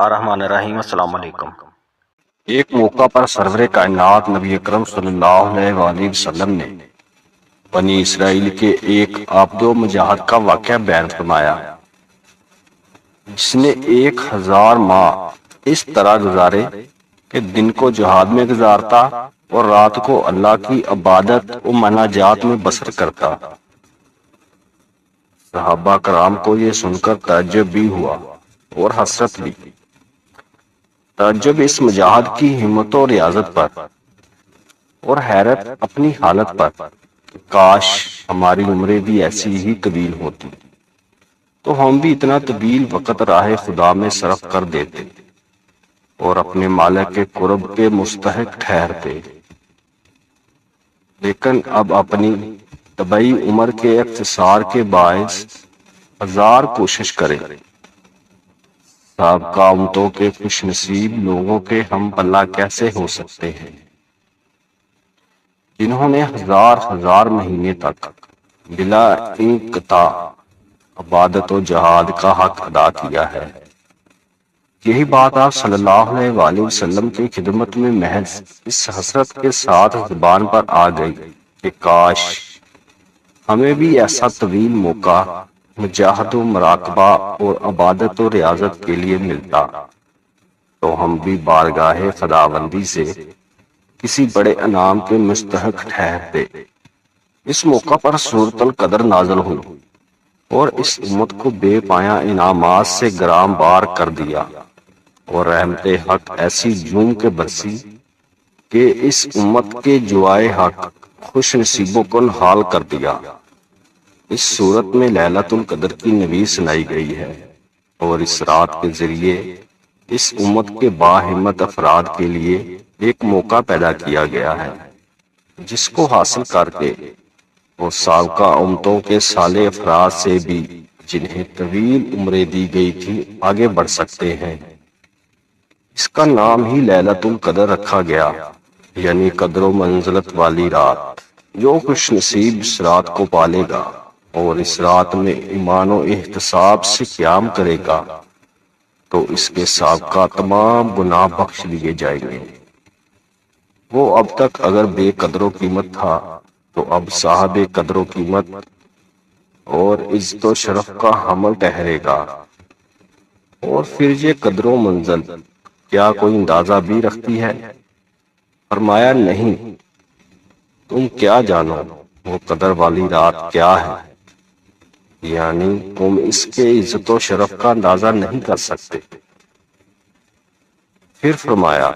الرحمن الرحیم۔ السلام علیکم۔ ایک موقع پر سرور کائنات نبی اکرم صلی اللہ علیہ وآلہ وسلم نے بنی اسرائیل کے ایک عابد و مجاہد کا واقعہ بیان فرمایا جس نے 1000 ماہ اس طرح گزارے کہ دن کو جہاد میں گزارتا اور رات کو اللہ کی عبادت و مناجات میں بسر کرتا۔ صحابہ کرام کو یہ سن کر تعجب بھی ہوا اور حسرت بھی۔ تعجب اس مجاہد کی ہمت و ریاضت پر اور حیرت اپنی حالت پر کہ کاش ہماری عمریں بھی ایسی ہی طویل ہوتی تو ہم بھی اتنا طویل وقت راہ خدا میں صرف کر دیتے اور اپنے مالک کے قرب کے مستحق ٹھہرتے، لیکن اب اپنی طبعی عمر کے اختصار کے باعث 1000 کوشش کریں۔ سابقہ امتوں کے خوش نصیب لوگوں کے ہم پلہ کیسے ہو سکتے ہیں جنہوں نے 1000 مہینے تک بلا انقطاع عبادت و جہاد کا حق ادا کیا ہے۔ یہی بات آپ صلی اللہ علیہ وآلہ وسلم کی خدمت میں محض اس حسرت کے ساتھ زبان پر آ گئی کہ کاش ہمیں بھی ایسا طویل موقع مجاہد و مراقبہ اور عبادت و ریاضت کے لیے ملتا تو ہم بھی بارگاہ خداوندی سے کسی بڑے انعام کے مستحق ٹھہرتے۔ اس موقع پر سورۃ القدر نازل ہوئی اور اس امت کو بے پایاں انعامات سے گرام بار کر دیا اور رحمت حق ایسی جوم کے برسی کہ اس امت کے جوائے حق خوش نصیبوں کو نحال کر دیا۔ اس صورت میں لیلۃ القدر کی نوید سنائی گئی ہے اور اس رات کے ذریعے اس امت کے باہمت افراد کے لیے ایک موقع پیدا کیا گیا ہے جس کو حاصل کر کے وہ سابقہ امتوں کے صالح افراد سے بھی جنہیں طویل عمریں دی گئی تھی آگے بڑھ سکتے ہیں۔ اس کا نام ہی لیلۃ القدر رکھا گیا، یعنی قدر و منزلت والی رات۔ جو خوش نصیب اس رات کو پالے گا اور اس رات میں ایمان و احتساب سے قیام کرے گا تو اس کے سابقہ تمام گناہ بخش دیے جائیں گے۔ وہ اب تک اگر بے قدر و قیمت تھا تو اب صاحب قدر و قیمت اور عزت و شرف کا حامل ٹھہرے گا۔ اور پھر یہ قدر و منزل کیا کوئی اندازہ بھی رکھتی ہے؟ فرمایا نہیں، تم کیا جانو وہ قدر والی رات کیا ہے، یعنی تم اس کے عزت و شرف کا اندازہ نہیں کر سکتے۔ پھر فرمایا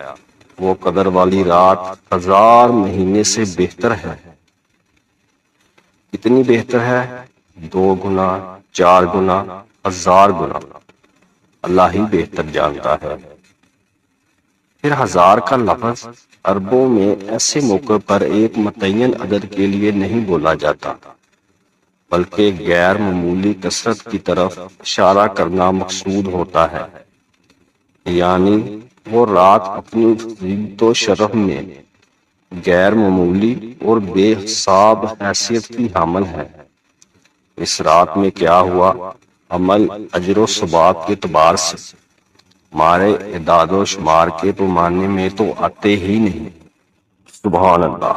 وہ قدر والی رات 1000 مہینے سے بہتر ہے۔ کتنی بہتر ہے؟ 2 گنا، 4 گنا، 1000 گنا، اللہ ہی بہتر جانتا ہے۔ پھر 1000 کا لفظ عربوں میں ایسے موقع پر ایک متعین عدد کے لیے نہیں بولا جاتا بلکہ غیر معمولی کثرت کی طرف اشارہ کرنا مقصود ہوتا ہے، یعنی وہ رات اپنی فضیلت و شرف میں غیر معمولی اور بے حساب حیثیت کی حامل ہے۔ اس رات میں کیا ہوا؟ عمل اجر و ثواب کے اعتبار سے ہمارے اعداد و شمار کے پیمانے میں تو آتے ہی نہیں۔ سبحان اللہ۔